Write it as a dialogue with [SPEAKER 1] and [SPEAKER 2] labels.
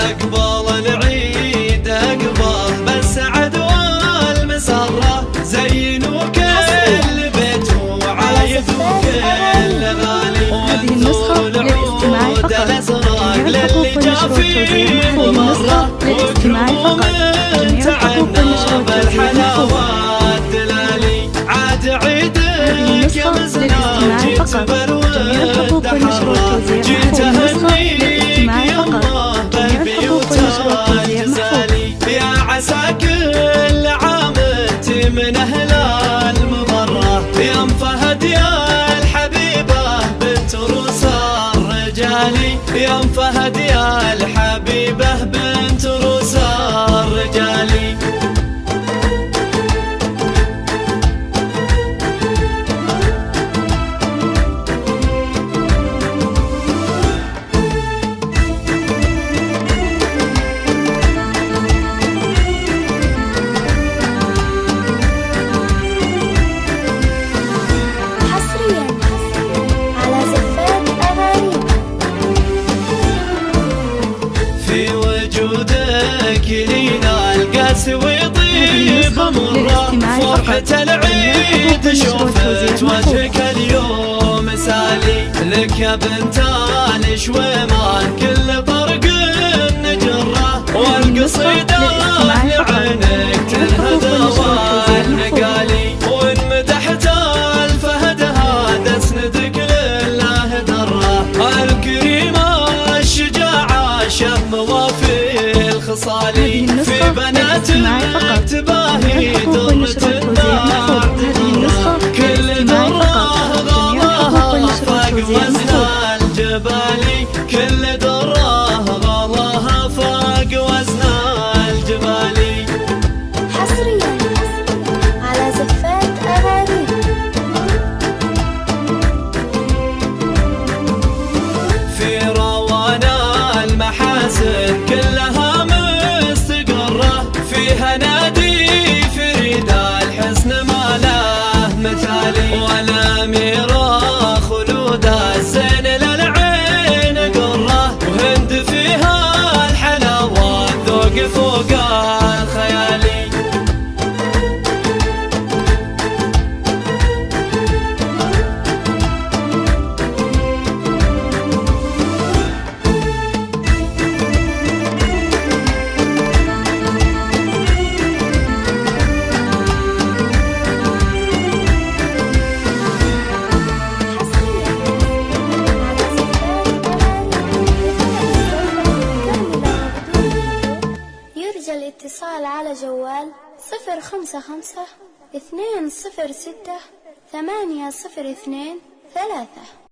[SPEAKER 1] اقبل العيد اقبل بالسعد والمسرة، زينوا كل بيت وعايدوا كل غالي، وانثوا العود الازرق للي جا فيه مره، واكرموا من تعنى بالحلاوات دلالي. عاد عيدك يا مزنا جيت بالود حرة، جيت اهنيك يمه بالبيوت الجزالي، يا عسى كل عام انت من اهل المبره، يا ام فهد يا الحبيبه بنت روس الرجالي، يا ام فهد يا الحبيبه بنت روس الرجالي. لينا القاس ويطيب مره، فرحة العيد شوفت وجهك اليوم سالي، لك يا بنت الشويمان كل طرق نجره، والقصيدة لعينك تنهد والنقالي، وان مدحت الفهد هذا اسندك لله دره، الكريمة الشجاعة شهم وافي خصالي، في بناتك تباهي درة النار، كل درة غلاها فاق وزن الجبالي، كل درة غلاها فاق وزن الجبالي.
[SPEAKER 2] حصريا على زفات أغاني.
[SPEAKER 1] في روانا المحاسن كلها نادي فريدة الحسن ما له مثالي، والأميرة خلودة الزين للعين قرة، وهند فيها الحلاوة ذوق فوق الخيالي.
[SPEAKER 2] الاتصال على جوال 055 206 802 3.